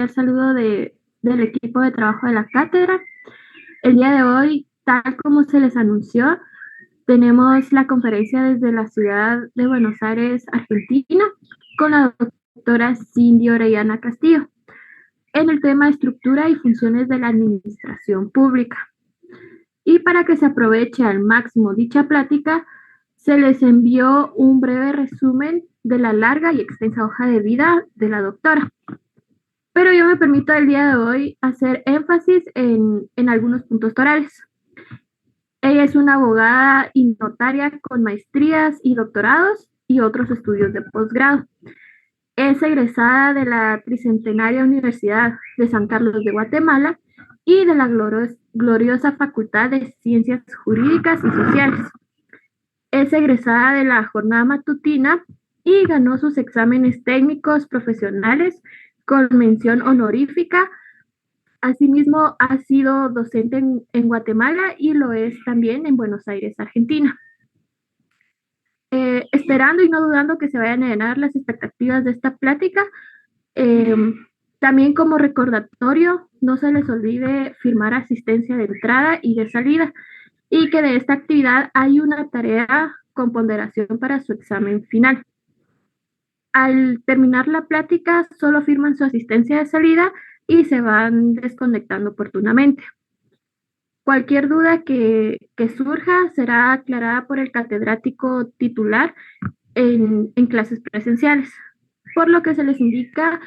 el saludo del equipo de trabajo de la cátedra. El día de hoy, tal como se les anunció, tenemos la conferencia desde la ciudad de Buenos Aires, Argentina, con la doctora Cindy Orellana Castillo, en el tema estructura y funciones de la administración pública. Y para que se aproveche al máximo dicha plática, se les envió un breve resumen de la larga y extensa hoja de vida de la doctora. Pero yo me permito el día de hoy hacer énfasis en algunos puntos torales. Ella es una abogada y notaria con maestrías y doctorados y otros estudios de posgrado. Es egresada de la Tricentenaria Universidad de San Carlos de Guatemala y de la gloriosa Facultad de Ciencias Jurídicas y Sociales. Es egresada de la jornada matutina y ganó sus exámenes técnicos profesionales con mención honorífica. Asimismo, ha sido docente en Guatemala y lo es también en Buenos Aires, Argentina. Esperando y no dudando que se vayan a llenar las expectativas de esta plática, eh, también como recordatorio, no se les olvide firmar asistencia de entrada y de salida y que de esta actividad hay una tarea con ponderación para su examen final. Al terminar la plática, solo firman su asistencia de salida y se van desconectando oportunamente. Cualquier duda que surja será aclarada por el catedrático titular en clases presenciales, por lo que se les indica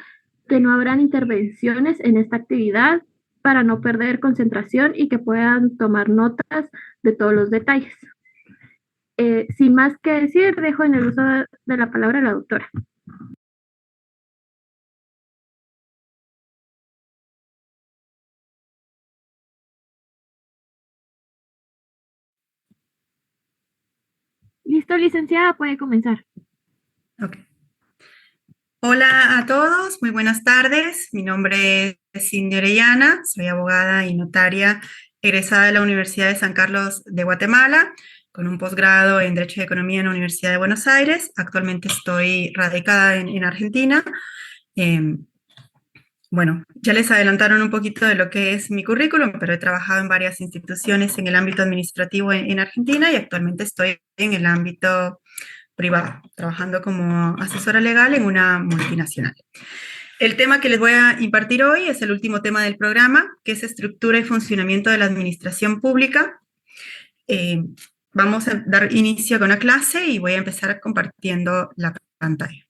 que no habrán intervenciones en esta actividad para no perder concentración y que puedan tomar notas de todos los detalles. Sin más que decir, dejo en el uso de la palabra a la doctora. Listo, licenciada, puede comenzar. Ok. Hola a todos, muy buenas tardes. Mi nombre es Cindy Orellana, soy abogada y notaria egresada de la Universidad de San Carlos de Guatemala, con un posgrado en Derecho y Economía en la Universidad de Buenos Aires. Actualmente estoy radicada en Argentina. Eh, bueno, ya les adelantaron un poquito de lo que es mi currículum, pero he trabajado en varias instituciones en el ámbito administrativo en Argentina y actualmente estoy en el ámbito privado, trabajando como asesora legal en una multinacional. El tema que les voy a impartir hoy es el último tema del programa, que es estructura y funcionamiento de la administración pública. Vamos a dar inicio con la clase y voy a empezar compartiendo la pantalla.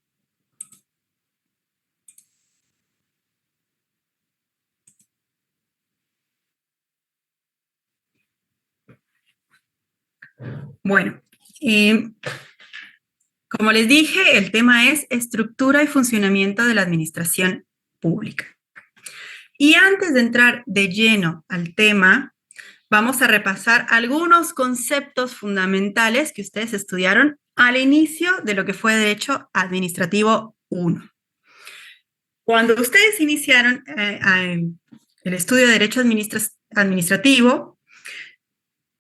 Bueno, como les dije, el tema es estructura y funcionamiento de la administración pública. Y antes de entrar de lleno al tema, vamos a repasar algunos conceptos fundamentales que ustedes estudiaron al inicio de lo que fue Derecho Administrativo 1. Cuando ustedes iniciaron el estudio de Derecho Administrativo,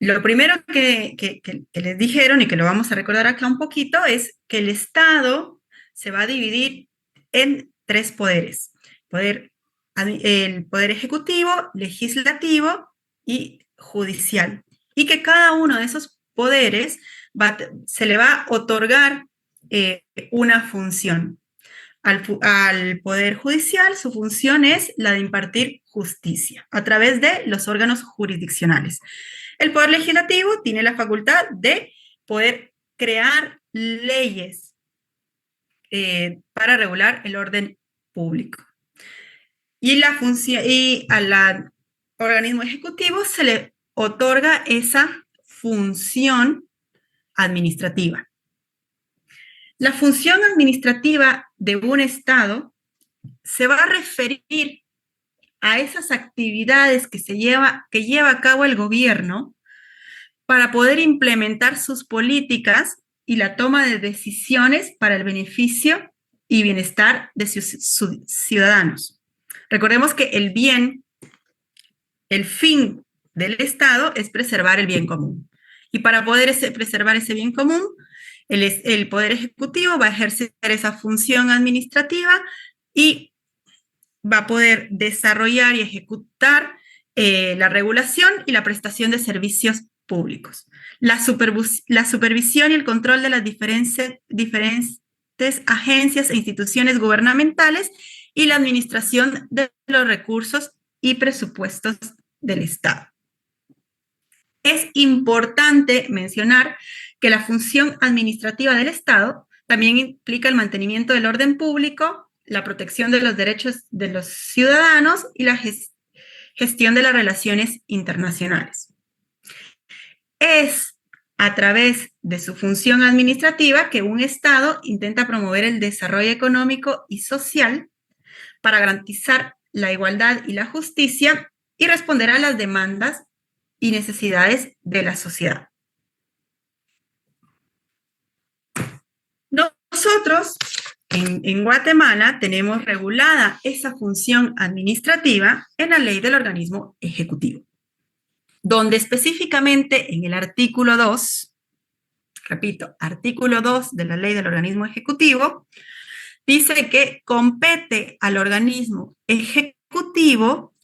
lo primero que les dijeron, y que lo vamos a recordar acá un poquito, es que el Estado se va a dividir en tres poderes. El poder ejecutivo, legislativo y judicial. Y que cada uno de esos poderes se le va a otorgar una función. Al Poder Judicial, su función es la de impartir justicia a través de los órganos jurisdiccionales. El Poder Legislativo tiene la facultad de poder crear leyes para regular el orden público. Y al organismo ejecutivo se le otorga esa función administrativa. La función administrativa de un Estado se va a referir a esas actividades que lleva a cabo el gobierno para poder implementar sus políticas y la toma de decisiones para el beneficio y bienestar de sus ciudadanos. Recordemos que el fin del Estado es preservar el bien común. Y para poder preservar ese bien común, el Poder Ejecutivo va a ejercer esa función administrativa y va a poder desarrollar y ejecutar la regulación y la prestación de servicios públicos. La supervisión y el control de las diferentes agencias e instituciones gubernamentales y la administración de los recursos y presupuestos del Estado. Es importante mencionar que la función administrativa del Estado también implica el mantenimiento del orden público, la protección de los derechos de los ciudadanos y la gestión de las relaciones internacionales. Es a través de su función administrativa que un Estado intenta promover el desarrollo económico y social para garantizar la igualdad y la justicia y responder a las demandas y necesidades de la sociedad. Nosotros en Guatemala tenemos regulada esa función administrativa en la ley del organismo ejecutivo, donde específicamente en el artículo 2, repito, artículo 2 de la ley del organismo ejecutivo, dice que compete al organismo ejecutivo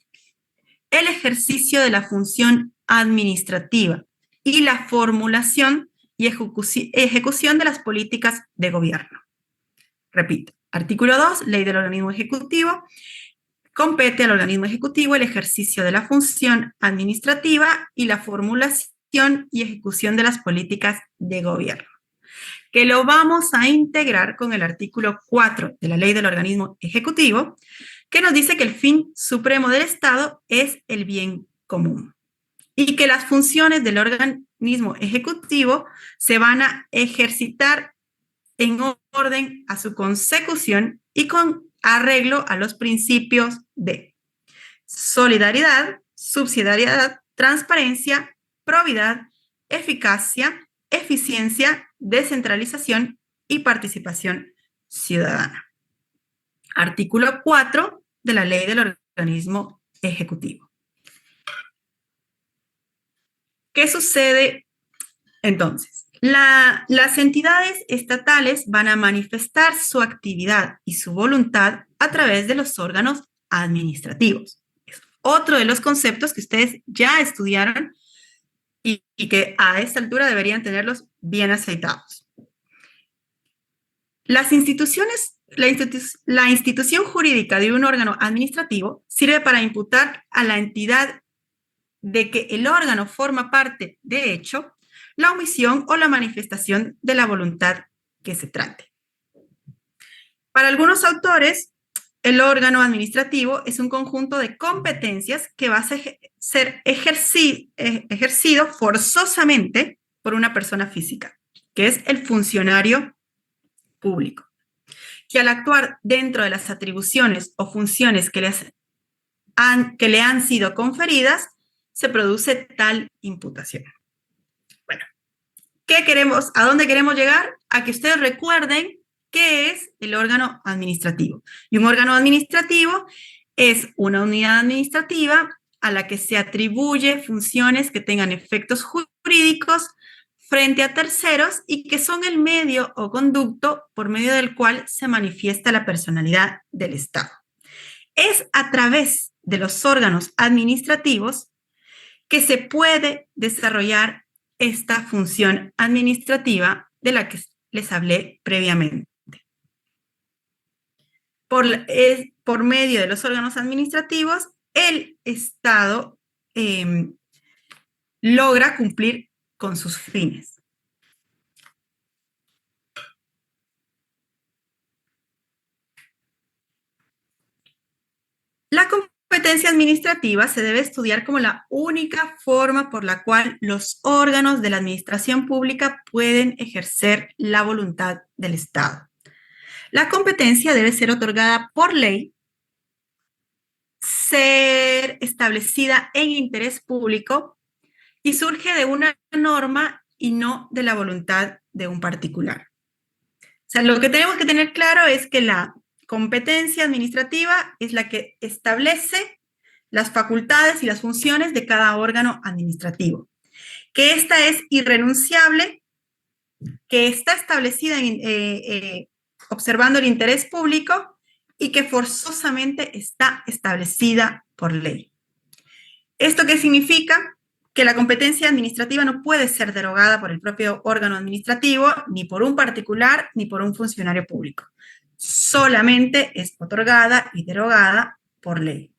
el ejercicio de la función administrativa y la formulación y ejecución de las políticas de gobierno. Repito, artículo 2, ley del organismo ejecutivo, compete al organismo ejecutivo el ejercicio de la función administrativa y la formulación y ejecución de las políticas de gobierno, que lo vamos a integrar con el artículo 4 de la ley del organismo ejecutivo, que nos dice que el fin supremo del Estado es el bien común y que las funciones del organismo ejecutivo se van a ejercitar en orden a su consecución y con arreglo a los principios de solidaridad, subsidiariedad, transparencia, probidad, eficacia, eficiencia, descentralización y participación ciudadana. Artículo 4 de la ley del organismo ejecutivo. ¿Qué sucede entonces? Las entidades estatales van a manifestar su actividad y su voluntad a través de los órganos administrativos. Es otro de los conceptos que ustedes ya estudiaron y que a esta altura deberían tenerlos bien aceitados. Las instituciones, la institución jurídica de un órgano administrativo sirve para imputar a la entidad de que el órgano forma parte, de hecho, la omisión o la manifestación de la voluntad que se trate. Para algunos autores, el órgano administrativo es un conjunto de competencias que va a ser ejercido forzosamente por una persona física, que es el funcionario público, que al actuar dentro de las atribuciones o funciones que le han sido conferidas, se produce tal imputación. Bueno, ¿a dónde queremos llegar? A que ustedes recuerden qué es el órgano administrativo. Y un órgano administrativo es una unidad administrativa a la que se atribuye funciones que tengan efectos jurídicos frente a terceros y que son el medio o conducto por medio del cual se manifiesta la personalidad del Estado. Es a través de los órganos administrativos que se puede desarrollar esta función administrativa de la que les hablé previamente. Por medio de los órganos administrativos, el Estado logra cumplir con sus fines. La competencia administrativa se debe estudiar como la única forma por la cual los órganos de la administración pública pueden ejercer la voluntad del Estado. La competencia debe ser otorgada por ley, ser establecida en interés público y surge de una norma y no de la voluntad de un particular. O sea, lo que tenemos que tener claro es que la competencia administrativa es la que establece las facultades y las funciones de cada órgano administrativo, que esta es irrenunciable, que está establecida observando el interés público y que forzosamente está establecida por ley. ¿Esto qué significa? Que la competencia administrativa no puede ser derogada por el propio órgano administrativo, ni por un particular, ni por un funcionario público. Solamente es otorgada y derogada por ley.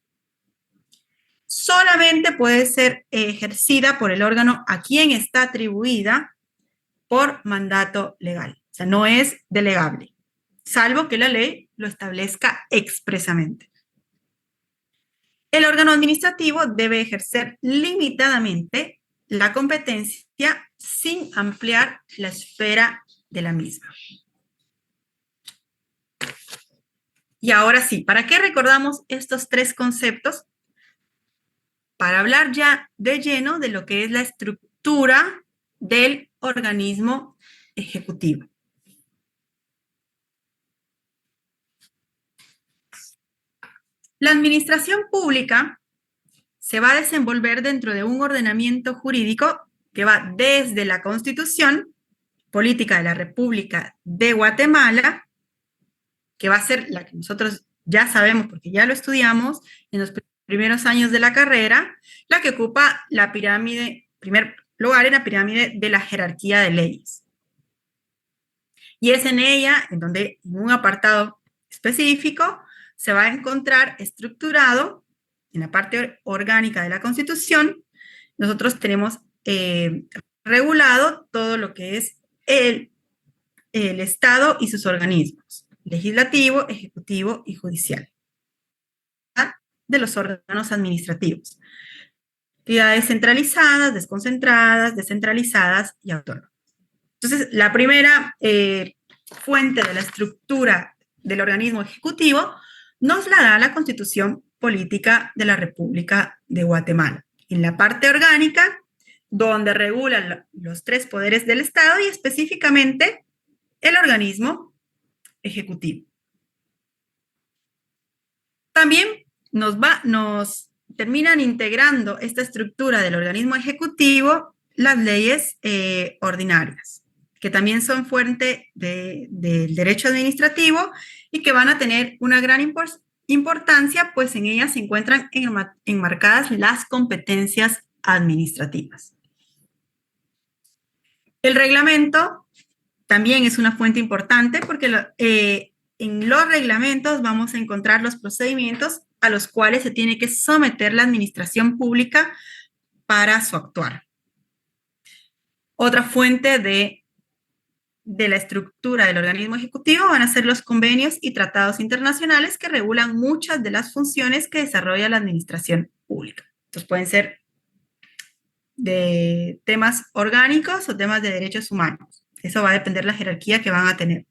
Solamente puede ser ejercida por el órgano a quien está atribuida por mandato legal. O sea, no es delegable, salvo que la ley lo establezca expresamente. El órgano administrativo debe ejercer limitadamente la competencia sin ampliar la esfera de la misma. Y ahora sí, ¿para qué recordamos estos tres conceptos? Para hablar ya de lleno de lo que es la estructura del organismo ejecutivo. La administración pública se va a desenvolver dentro de un ordenamiento jurídico que va desde la Constitución Política de la República de Guatemala, que va a ser la que nosotros ya sabemos porque ya lo estudiamos en los primeros años de la carrera, la que ocupa la pirámide, primer lugar en la pirámide de la jerarquía de leyes. Y es en ella en donde en un apartado específico se va a encontrar estructurado en la parte orgánica de la Constitución. Nosotros tenemos regulado todo lo que es el Estado y sus organismos, legislativo, ejecutivo y judicial, de los órganos administrativos. Actividades centralizadas, desconcentradas, descentralizadas y autónomas. Entonces, la primera fuente de la estructura del organismo ejecutivo nos la da la Constitución Política de la República de Guatemala. En la parte orgánica, donde regulan los tres poderes del Estado y específicamente el organismo ejecutivo. También nos terminan integrando esta estructura del organismo ejecutivo las leyes ordinarias, que también son fuente del derecho administrativo y que van a tener una gran importancia, pues en ellas se encuentran enmarcadas las competencias administrativas. El reglamento también es una fuente importante porque en los reglamentos vamos a encontrar los procedimientos a los cuales se tiene que someter la administración pública para su actuar. Otra fuente de la estructura del organismo ejecutivo van a ser los convenios y tratados internacionales que regulan muchas de las funciones que desarrolla la administración pública. Entonces pueden ser de temas orgánicos o temas de derechos humanos. Eso va a depender de la jerarquía que van a tener.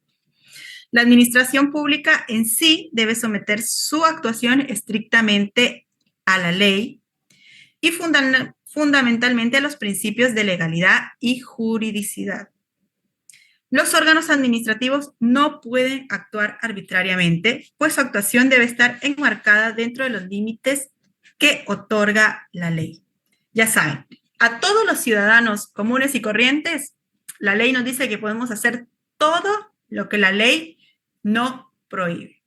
La administración pública en sí debe someter su actuación estrictamente a la ley y fundamentalmente a los principios de legalidad y juridicidad. Los órganos administrativos no pueden actuar arbitrariamente, pues su actuación debe estar enmarcada dentro de los límites que otorga la ley. Ya saben, a todos los ciudadanos comunes y corrientes, la ley nos dice que podemos hacer todo lo que la ley no prohíbe.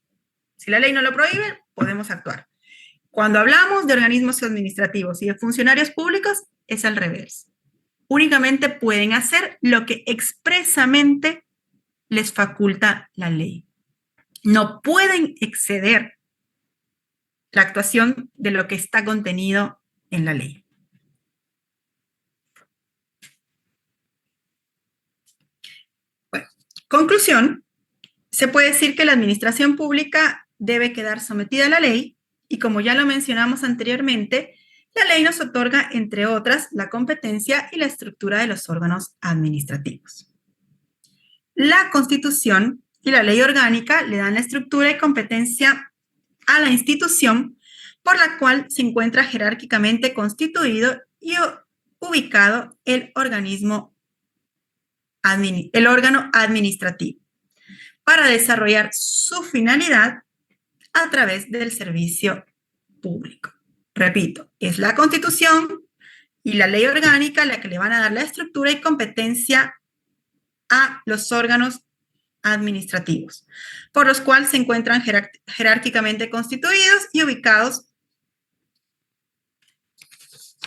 Si la ley no lo prohíbe, podemos actuar. Cuando hablamos de organismos administrativos y de funcionarios públicos, es al revés. Únicamente pueden hacer lo que expresamente les faculta la ley. No pueden exceder la actuación de lo que está contenido en la ley. Bueno, conclusión, se puede decir que la administración pública debe quedar sometida a la ley y como ya lo mencionamos anteriormente, la ley nos otorga, entre otras, la competencia y la estructura de los órganos administrativos. La Constitución y la ley orgánica le dan la estructura y competencia a la institución por la cual se encuentra jerárquicamente constituido y ubicado el órgano administrativo para desarrollar su finalidad a través del servicio público. Repito, es la Constitución y la ley orgánica la que le van a dar la estructura y competencia a los órganos administrativos, por los cuales se encuentran jerárquicamente constituidos y ubicados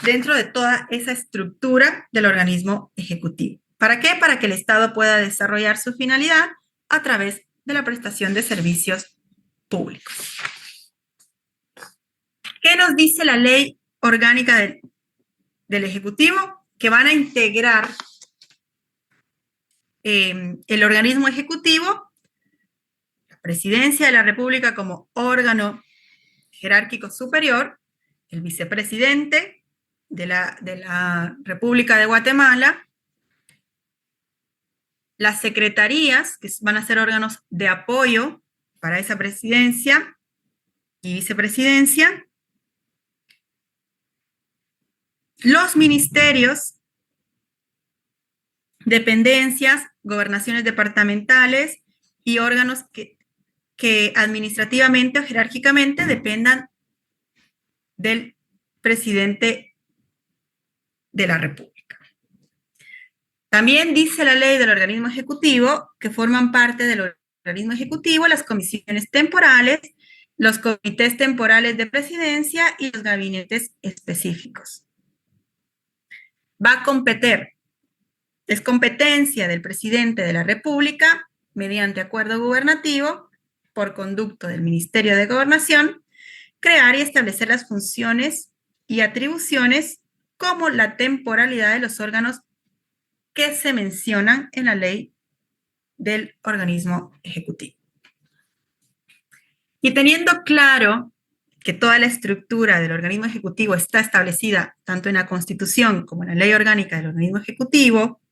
dentro de toda esa estructura del organismo ejecutivo. ¿Para qué? Para que el Estado pueda desarrollar su finalidad a través de la prestación de servicios públicos. ¿Qué nos dice la ley orgánica del Ejecutivo? Que van a integrar el organismo ejecutivo, la Presidencia de la República como órgano jerárquico superior, el vicepresidente de la República de Guatemala, las secretarías, que van a ser órganos de apoyo para esa presidencia y vicepresidencia, los ministerios, dependencias, gobernaciones departamentales y órganos que administrativamente o jerárquicamente dependan del presidente de la República. También dice la ley del organismo ejecutivo que forman parte del organismo ejecutivo las comisiones temporales, los comités temporales de presidencia y los gabinetes específicos. Va a competir. Es competencia del presidente de la República, mediante acuerdo gubernativo, por conducto del Ministerio de Gobernación, crear y establecer las funciones y atribuciones como la temporalidad de los órganos que se mencionan en la ley del organismo ejecutivo. Y teniendo claro que toda la estructura del organismo ejecutivo está establecida tanto en la Constitución como en la ley orgánica del organismo ejecutivo,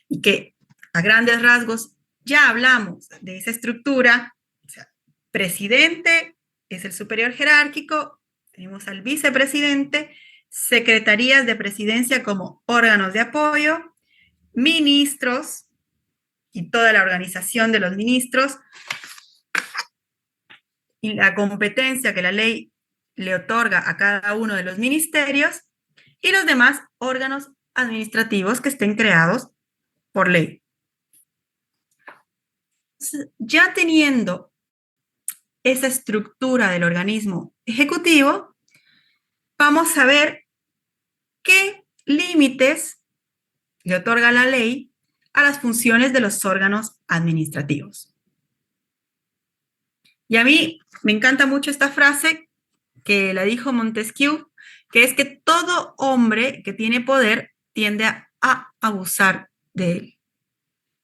y que a grandes rasgos ya hablamos de esa estructura, o sea, presidente es el superior jerárquico, tenemos al vicepresidente, secretarías de presidencia como órganos de apoyo, ministros y toda la organización de los ministros, y la competencia que la ley le otorga a cada uno de los ministerios, y los demás órganos administrativos que estén creados por ley. Ya teniendo esa estructura del organismo ejecutivo, vamos a ver qué límites le otorga la ley a las funciones de los órganos administrativos. Y a mí me encanta mucho esta frase que la dijo Montesquieu, que es que todo hombre que tiene poder tiende a abusar de él.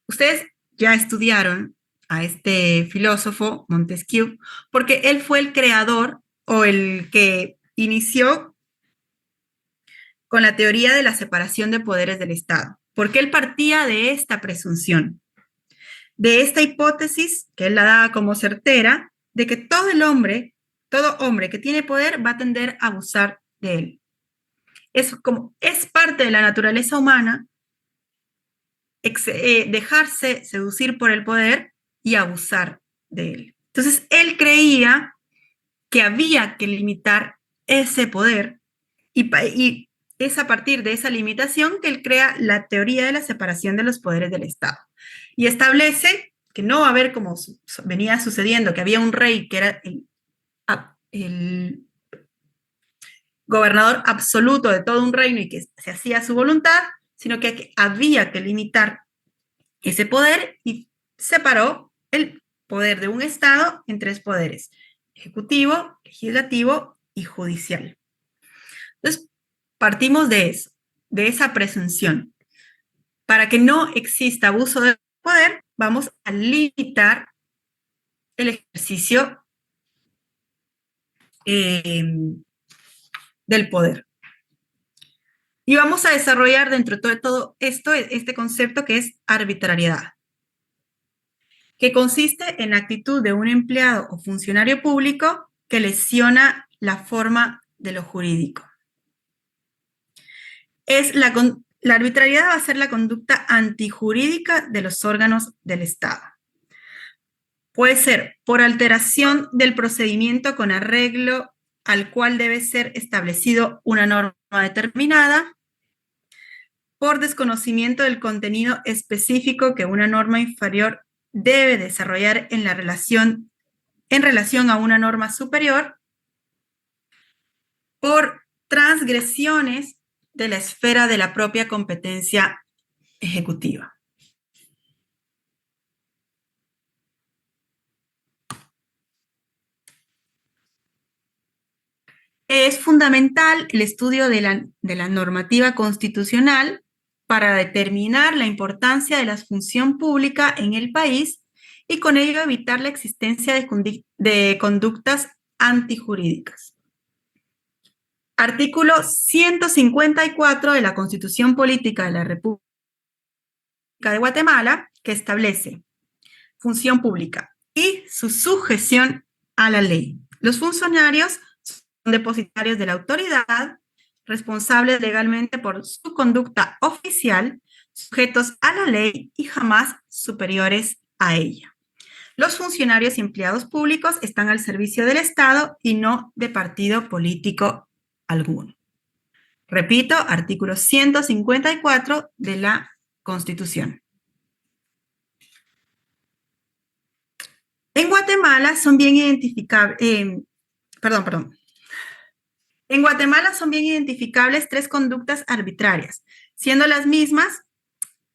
Ustedes ya estudiaron a este filósofo Montesquieu porque él fue el creador o el que inició con la teoría de la separación de poderes del Estado, porque él partía de esta presunción, de esta hipótesis que él la daba como certera, de que todo hombre que tiene poder va a tender a abusar de él. Es parte de la naturaleza humana dejarse seducir por el poder y abusar de él. Entonces, él creía que había que limitar ese poder y es a partir de esa limitación que él crea la teoría de la separación de los poderes del Estado y establece que no va a haber, como venía sucediendo, que había un rey que era el gobernador absoluto de todo un reino y que se hacía su voluntad, sino que había que limitar ese poder y separó el poder de un Estado en tres poderes: ejecutivo, legislativo y judicial. Entonces, partimos de eso, de esa presunción. Para que no exista abuso de poder, vamos a limitar el ejercicio del poder. Y vamos a desarrollar dentro de todo esto este concepto que es arbitrariedad, que consiste en la actitud de un empleado o funcionario público que lesiona la forma de lo jurídico. La arbitrariedad va a ser la conducta antijurídica de los órganos del Estado. Puede ser por alteración del procedimiento con arreglo al cual debe ser establecido una norma determinada, por desconocimiento del contenido específico que una norma inferior debe desarrollar en relación a una norma superior por transgresiones de la esfera de la propia competencia ejecutiva. Es fundamental el estudio de la normativa constitucional para determinar la importancia de la función pública en el país y con ello evitar la existencia de conductas antijurídicas. Artículo 154 de la Constitución Política de la República de Guatemala, que establece función pública y su sujeción a la ley. Los funcionarios son depositarios de la autoridad, responsables legalmente por su conducta oficial, sujetos a la ley y jamás superiores a ella. Los funcionarios y empleados públicos están al servicio del Estado y no de partido político alguno. Repito, artículo 154 de la Constitución. En Guatemala son bien identificables, En Guatemala son bien identificables tres conductas arbitrarias, siendo las mismas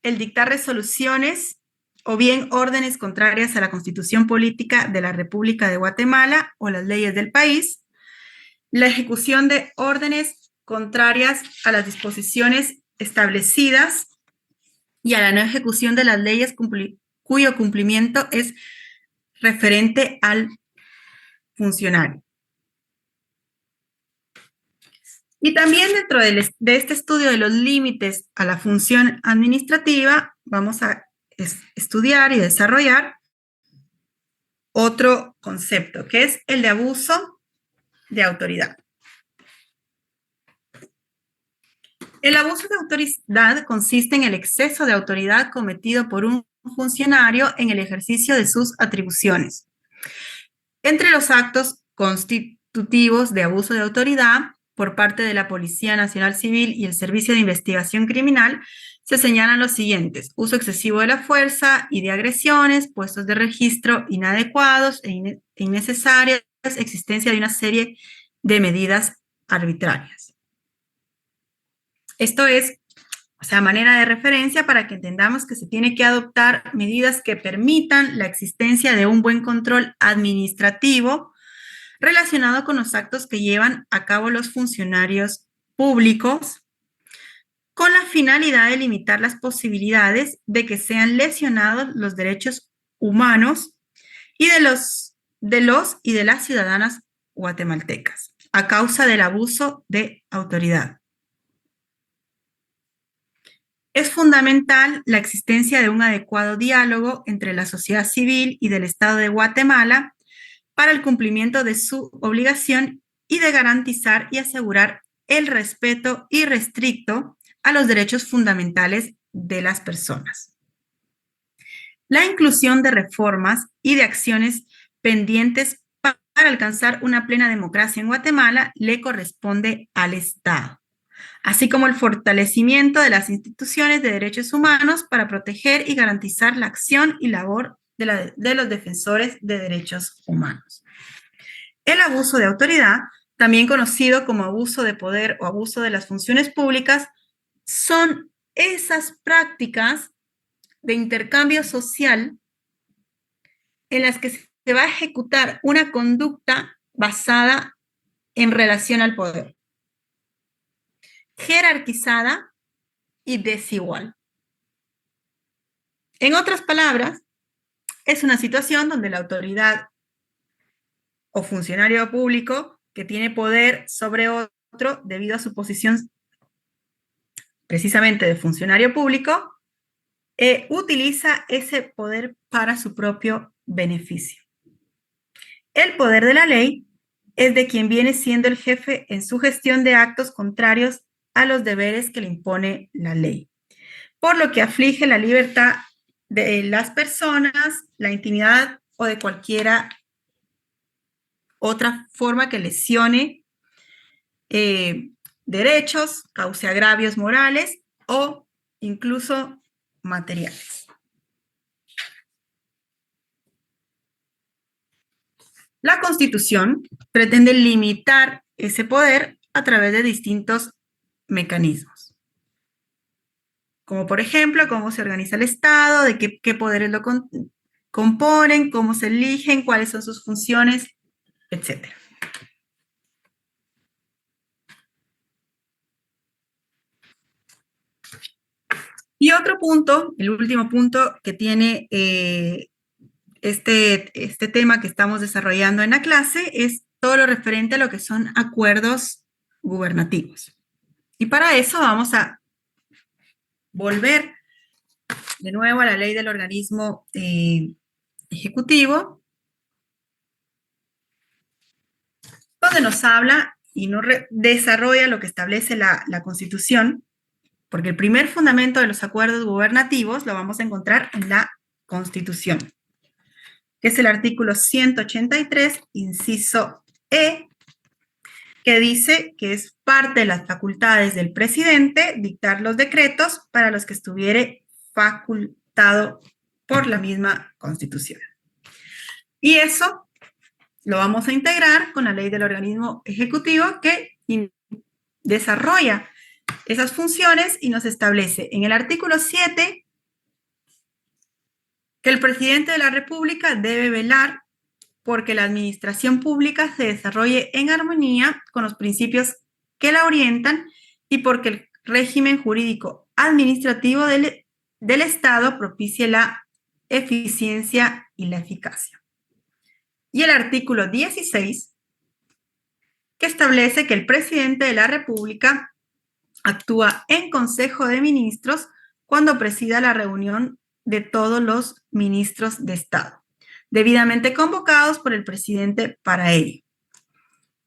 el dictar resoluciones o bien órdenes contrarias a la Constitución Política de la República de Guatemala o las leyes del país, la ejecución de órdenes contrarias a las disposiciones establecidas y a la no ejecución de las leyes cuyo cumplimiento es referente al funcionario. Y también dentro de este estudio de los límites a la función administrativa, vamos a estudiar y desarrollar otro concepto, que es el de abuso de autoridad. El abuso de autoridad consiste en el exceso de autoridad cometido por un funcionario en el ejercicio de sus atribuciones. Entre los actos constitutivos de abuso de autoridad por parte de la Policía Nacional Civil y el Servicio de Investigación Criminal se señalan los siguientes: uso excesivo de la fuerza y de agresiones, puestos de registro inadecuados e innecesarios, existencia de una serie de medidas arbitrarias. Esto es, manera de referencia para que entendamos que se tiene que adoptar medidas que permitan la existencia de un buen control administrativo relacionado con los actos que llevan a cabo los funcionarios públicos, con la finalidad de limitar las posibilidades de que sean lesionados los derechos humanos y de las ciudadanas guatemaltecas a causa del abuso de autoridad. Es fundamental la existencia de un adecuado diálogo entre la sociedad civil y del Estado de Guatemala para el cumplimiento de su obligación y de garantizar y asegurar el respeto irrestricto a los derechos fundamentales de las personas. La inclusión de reformas y de acciones pendientes para alcanzar una plena democracia en Guatemala le corresponde al Estado, así como el fortalecimiento de las instituciones de derechos humanos para proteger y garantizar la acción y labor de los defensores de derechos humanos. El abuso de autoridad, también conocido como abuso de poder o abuso de las funciones públicas, son esas prácticas de intercambio social en las que se va a ejecutar una conducta basada en relación al poder, jerarquizada y desigual. En otras palabras, es una situación donde la autoridad o funcionario público que tiene poder sobre otro debido a su posición precisamente de funcionario público, utiliza ese poder para su propio beneficio. El poder de la ley es de quien viene siendo el jefe en su gestión de actos contrarios a los deberes que le impone la ley, por lo que aflige la libertad de las personas, la intimidad o de cualquiera otra forma que lesione derechos, cause agravios morales o incluso materiales. La Constitución pretende limitar ese poder a través de distintos mecanismos, como por ejemplo, cómo se organiza el Estado, de qué poderes lo componen, cómo se eligen, cuáles son sus funciones, etc. Y otro punto, el último punto que tiene este tema que estamos desarrollando en la clase es todo lo referente a lo que son acuerdos gubernativos. Y para eso vamos a volver de nuevo a la ley del organismo ejecutivo, donde nos habla y nos desarrolla lo que establece la Constitución, porque el primer fundamento de los acuerdos gubernativos lo vamos a encontrar en la Constitución, que es el artículo 183, inciso E, que dice que es parte de las facultades del presidente dictar los decretos para los que estuviere facultado por la misma Constitución. Y eso lo vamos a integrar con la ley del organismo ejecutivo que desarrolla esas funciones y nos establece en el artículo 7 que el presidente de la República debe velar porque la administración pública se desarrolle en armonía con los principios que la orientan y porque el régimen jurídico administrativo del Estado propicie la eficiencia y la eficacia. Y el artículo 16, que establece que el presidente de la República actúa en Consejo de Ministros cuando presida la reunión de todos los ministros de Estado, debidamente convocados por el presidente para ello.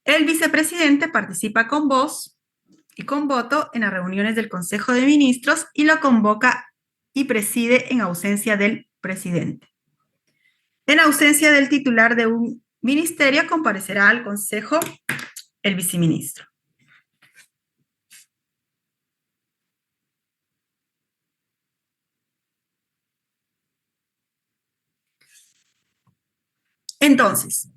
El vicepresidente participa con voz y con voto en las reuniones del Consejo de Ministros y lo convoca y preside en ausencia del presidente. En ausencia del titular de un ministerio, comparecerá al Consejo el viceministro. Entonces,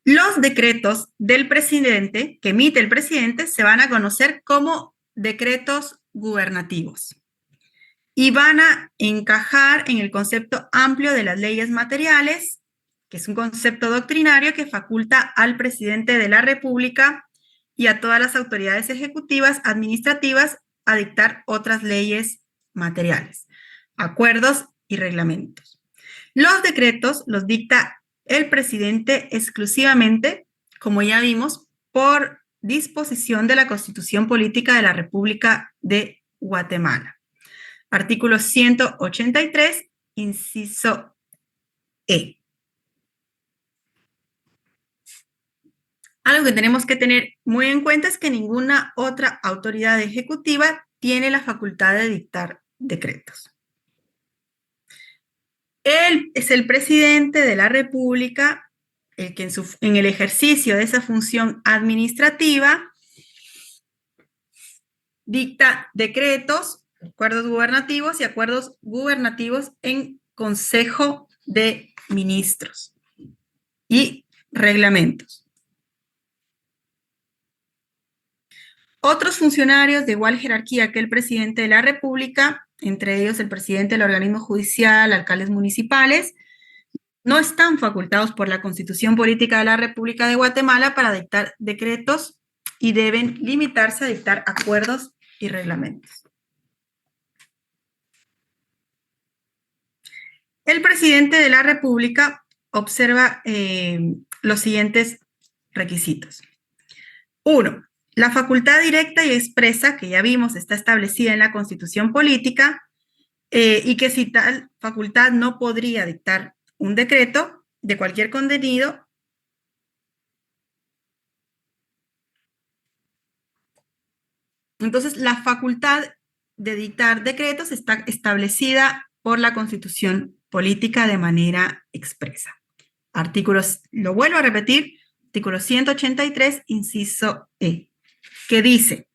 los decretos del presidente, que emite el presidente, se van a conocer como decretos gubernativos y van a encajar en el concepto amplio de las leyes materiales, que es un concepto doctrinario que faculta al presidente de la República y a todas las autoridades ejecutivas, administrativas, a dictar otras leyes materiales, acuerdos y reglamentos. Los decretos los dicta el presidente exclusivamente, como ya vimos, por disposición de la Constitución Política de la República de Guatemala. Artículo 183, inciso E. Algo que tenemos que tener muy en cuenta es que ninguna otra autoridad ejecutiva tiene la facultad de dictar decretos. Él es el presidente de la República, el que en el ejercicio de esa función administrativa dicta decretos, acuerdos gubernativos y acuerdos gubernativos en Consejo de Ministros y reglamentos. Otros funcionarios de igual jerarquía que el presidente de la República, entre ellos el presidente del organismo judicial, alcaldes municipales, no están facultados por la Constitución Política de la República de Guatemala para dictar decretos y deben limitarse a dictar acuerdos y reglamentos. El presidente de la República observa los siguientes requisitos. 1. La facultad directa y expresa, que ya vimos está establecida en la Constitución Política, y que si tal facultad no podría dictar un decreto de cualquier contenido, entonces la facultad de dictar decretos está establecida por la Constitución Política de manera expresa. Artículos, lo vuelvo a repetir, artículo 183, inciso E, que dice,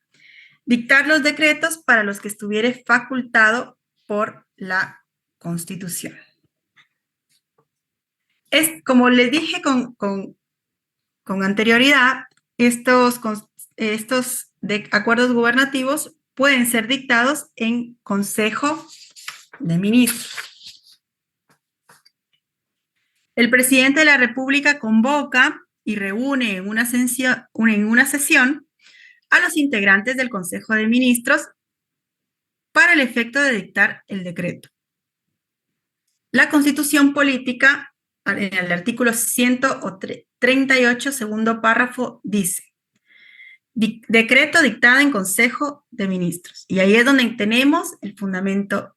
dictar los decretos para los que estuviere facultado por la Constitución. Es, como les dije con anterioridad, estos acuerdos gubernativos pueden ser dictados en Consejo de Ministros. El presidente de la República convoca y reúne en una sesión a los integrantes del Consejo de Ministros para el efecto de dictar el decreto. La Constitución Política, en el artículo 138, segundo párrafo, dice: decreto dictado en Consejo de Ministros. Y ahí es donde tenemos el fundamento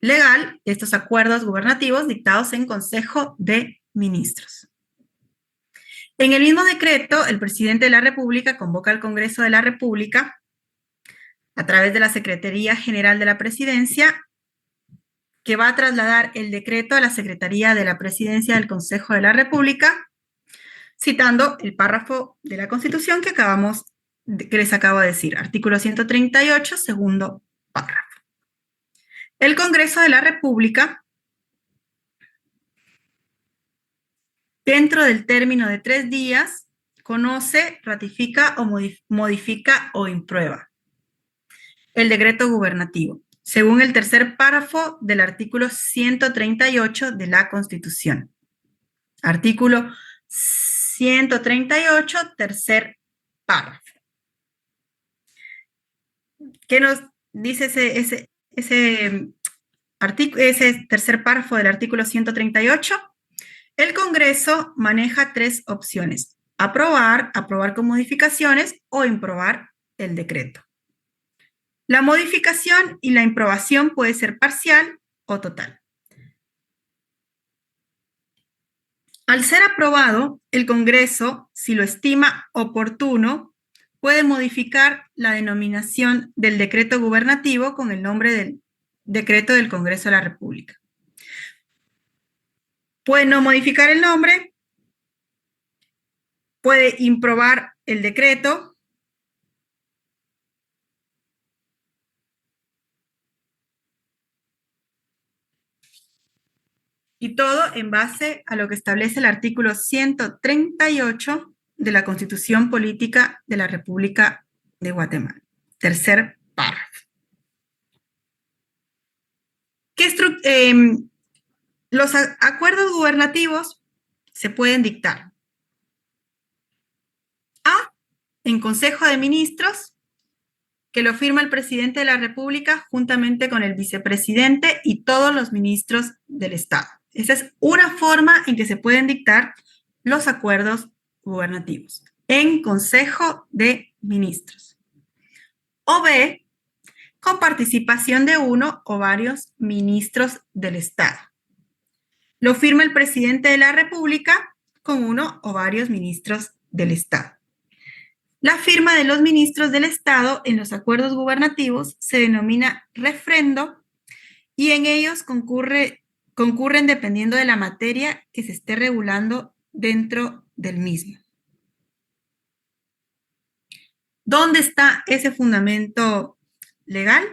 legal de estos acuerdos gubernativos dictados en Consejo de Ministros. En el mismo decreto, el presidente de la República convoca al Congreso de la República a través de la Secretaría General de la Presidencia, que va a trasladar el decreto a la Secretaría de la Presidencia del Consejo de la República, citando el párrafo de la Constitución que les acabo de decir, artículo 138, segundo párrafo. El Congreso de la República, dentro del término de 3 días, conoce, ratifica o modifica o imprueba el decreto gubernativo, según el tercer párrafo del artículo 138 de la Constitución. Artículo 138, tercer párrafo. ¿Qué nos dice ese tercer párrafo del artículo 138? El Congreso maneja 3 opciones: aprobar con modificaciones o improbar el decreto. La modificación y la improbación puede ser parcial o total. Al ser aprobado, el Congreso, si lo estima oportuno, puede modificar la denominación del decreto gubernativo con el nombre del decreto del Congreso de la República. Puede no modificar el nombre, puede improbar el decreto, y todo en base a lo que establece el artículo 138 de la Constitución Política de la República de Guatemala. Tercer párrafo. Los acuerdos gubernativos se pueden dictar A, en Consejo de Ministros, que lo firma el presidente de la República juntamente con el vicepresidente y todos los ministros del Estado. Esa es una forma en que se pueden dictar los acuerdos gubernativos, en Consejo de Ministros. O B, con participación de uno o varios ministros del Estado. Lo firma el presidente de la República con uno o varios ministros del Estado. La firma de los ministros del Estado en los acuerdos gubernativos se denomina refrendo y en ellos concurren dependiendo de la materia que se esté regulando dentro del mismo. ¿Dónde está ese fundamento legal?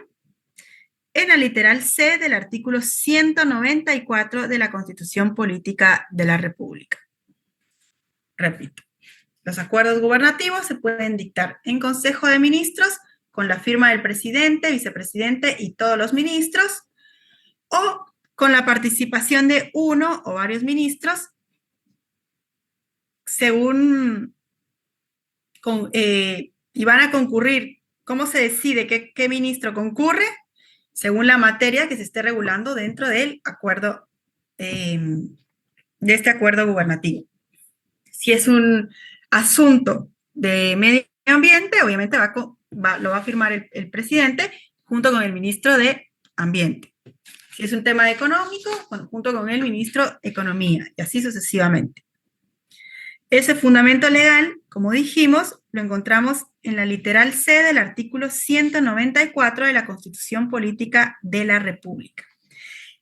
En la literal C del artículo 194 de la Constitución Política de la República. Repito, los acuerdos gubernativos se pueden dictar en Consejo de Ministros con la firma del presidente, vicepresidente y todos los ministros, o con la participación de uno o varios ministros, según y van a concurrir. ¿Cómo se decide qué ministro concurre? Según la materia que se esté regulando dentro del acuerdo, de este acuerdo gubernativo. Si es un asunto de medio ambiente, obviamente lo va a firmar el presidente junto con el ministro de Ambiente. Si es un tema económico, junto con el ministro de Economía, y así sucesivamente. Ese fundamento legal, como dijimos, lo encontramos en la literal C del artículo 194 de la Constitución Política de la República,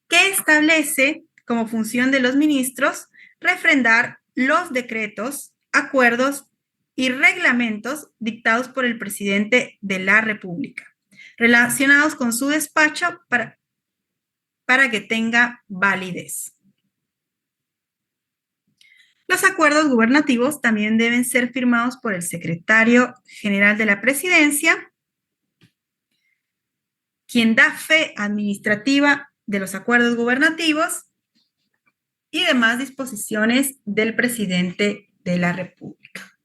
que establece como función de los ministros refrendar los decretos, acuerdos y reglamentos dictados por el presidente de la República, relacionados con su despacho para que tenga validez. Los acuerdos gubernativos también deben ser firmados por el secretario general de la presidencia, quien da fe administrativa de los acuerdos gubernativos y demás disposiciones del presidente de la República.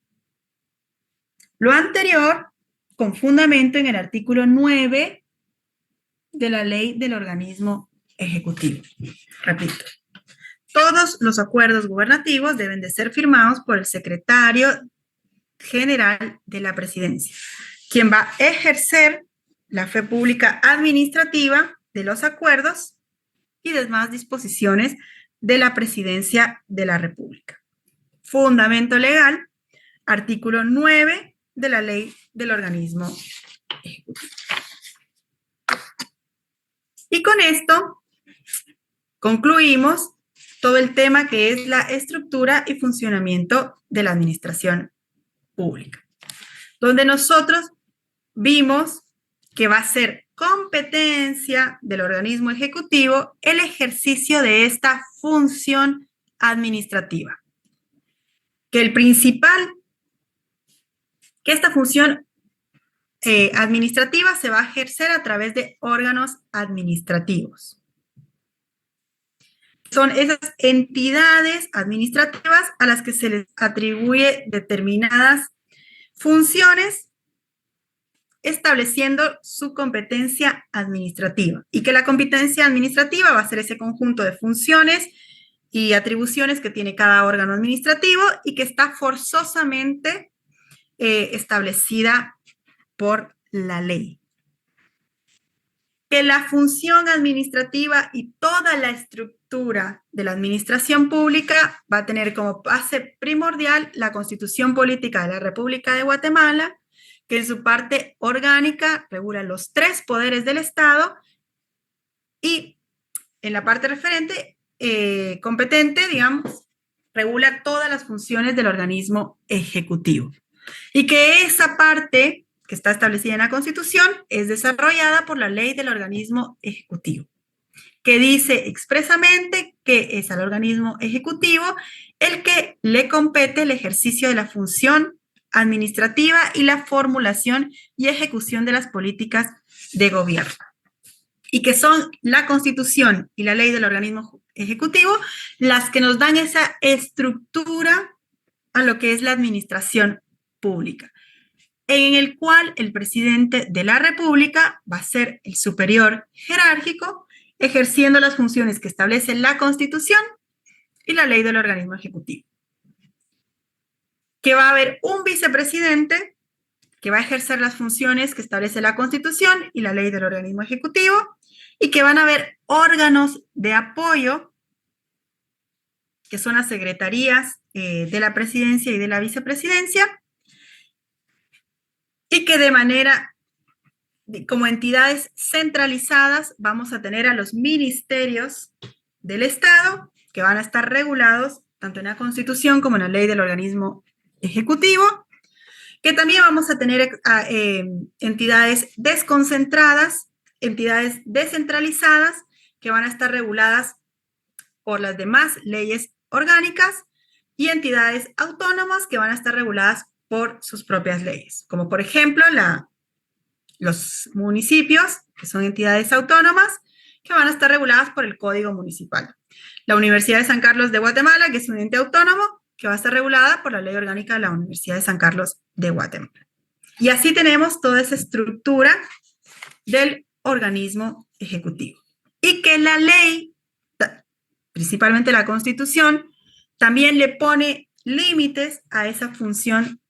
Lo anterior, con fundamento en el artículo 9 de la ley del organismo ejecutivo. Repito, todos los acuerdos gubernativos deben de ser firmados por el secretario general de la presidencia, quien va a ejercer la fe pública administrativa de los acuerdos y demás disposiciones de la presidencia de la República. Fundamento legal, artículo 9 de la ley del organismo ejecutivo. Y con esto concluimos todo el tema que es la estructura y funcionamiento de la administración pública, donde nosotros vimos que va a ser competencia del organismo ejecutivo el ejercicio de esta función administrativa. Que esta función administrativa se va a ejercer a través de órganos administrativos. Son esas entidades administrativas a las que se les atribuye determinadas funciones, estableciendo su competencia administrativa. Y que la competencia administrativa va a ser ese conjunto de funciones y atribuciones que tiene cada órgano administrativo y que está forzosamente establecida por la ley. Que la función administrativa y toda la estructura de la administración pública va a tener como base primordial la Constitución Política de la República de Guatemala, que en su parte orgánica regula los 3 poderes del Estado y en la parte referente, competente, digamos, regula todas las funciones del organismo ejecutivo. Y que esa parte que está establecida en la Constitución es desarrollada por la ley del organismo ejecutivo, que dice expresamente que es al organismo ejecutivo el que le compete el ejercicio de la función administrativa y la formulación y ejecución de las políticas de gobierno. Y que son la Constitución y la ley del organismo ejecutivo las que nos dan esa estructura a lo que es la administración pública, en el cual el presidente de la República va a ser el superior jerárquico, ejerciendo las funciones que establece la Constitución y la ley del organismo ejecutivo. Que va a haber un vicepresidente que va a ejercer las funciones que establece la Constitución y la ley del organismo ejecutivo, y que van a haber órganos de apoyo, que son las secretarías de la presidencia y de la vicepresidencia, y que de manera, como entidades centralizadas, vamos a tener a los ministerios del Estado, que van a estar regulados tanto en la Constitución como en la ley del organismo ejecutivo, que también vamos a tener entidades desconcentradas, entidades descentralizadas, que van a estar reguladas por las demás leyes orgánicas, y entidades autónomas que van a estar reguladas por sus propias leyes, como por ejemplo los municipios, que son entidades autónomas, que van a estar reguladas por el Código Municipal. La Universidad de San Carlos de Guatemala, que es un ente autónomo, que va a estar regulada por la Ley Orgánica de la Universidad de San Carlos de Guatemala. Y así tenemos toda esa estructura del organismo ejecutivo. Y que la ley, principalmente la Constitución, también le pone límites a esa función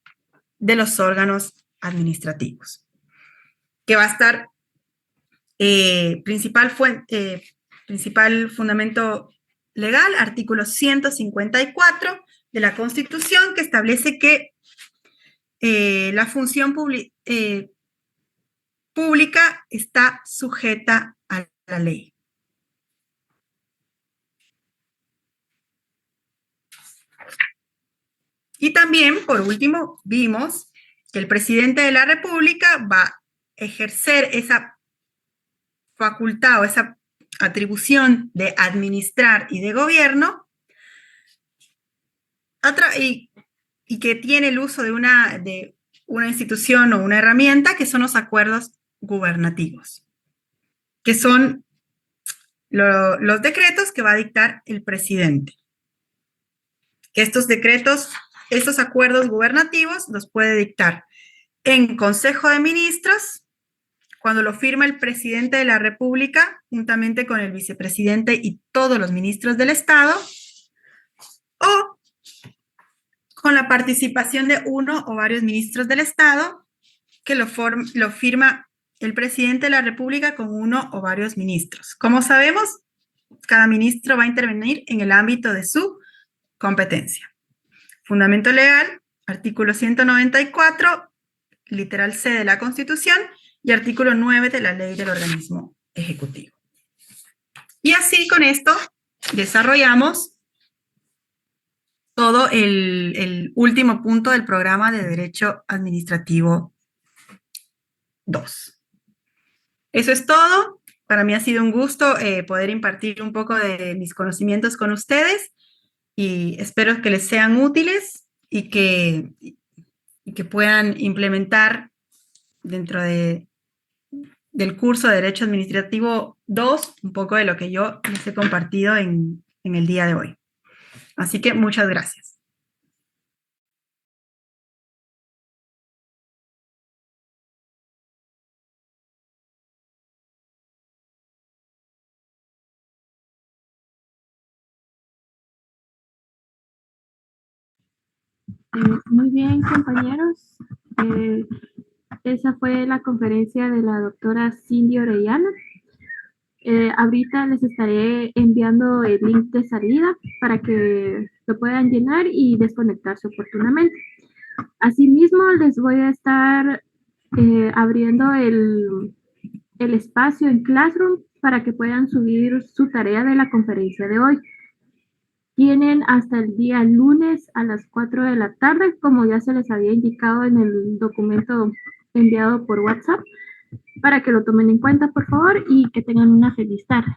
de los órganos administrativos, que va a estar principal fundamento legal, artículo 154 de la Constitución, que establece que la función pública está sujeta a la ley. Y también, por último, vimos que el presidente de la República va a ejercer esa facultad o esa atribución de administrar y de gobierno y que tiene el uso de una institución o una herramienta, que son los acuerdos gubernativos, que son los decretos que va a dictar el presidente. Que estos decretos, estos acuerdos gubernativos los puede dictar en Consejo de Ministros, cuando lo firma el presidente de la República, juntamente con el vicepresidente y todos los ministros del Estado, o con la participación de uno o varios ministros del Estado, que lo firma el presidente de la República con uno o varios ministros. Como sabemos, cada ministro va a intervenir en el ámbito de su competencia. Fundamento legal, artículo 194, literal C de la Constitución, y artículo 9 de la Ley del Organismo Ejecutivo. Y así con esto desarrollamos todo el último punto del programa de Derecho Administrativo 2. Eso es todo. Para mí ha sido un gusto poder impartir un poco de mis conocimientos con ustedes y espero que les sean útiles y que puedan implementar dentro del curso de Derecho Administrativo 2 un poco de lo que yo les he compartido en el día de hoy. Así que muchas gracias. Muy bien, compañeros. Esa fue la conferencia de la doctora Cindy Orellana. Ahorita les estaré enviando el link de salida para que lo puedan llenar y desconectarse oportunamente. Asimismo, les voy a estar abriendo el espacio en Classroom para que puedan subir su tarea de la conferencia de hoy. Tienen hasta el día lunes a las 4 de la tarde, como ya se les había indicado en el documento enviado por WhatsApp, para que lo tomen en cuenta, por favor, y que tengan una feliz tarde.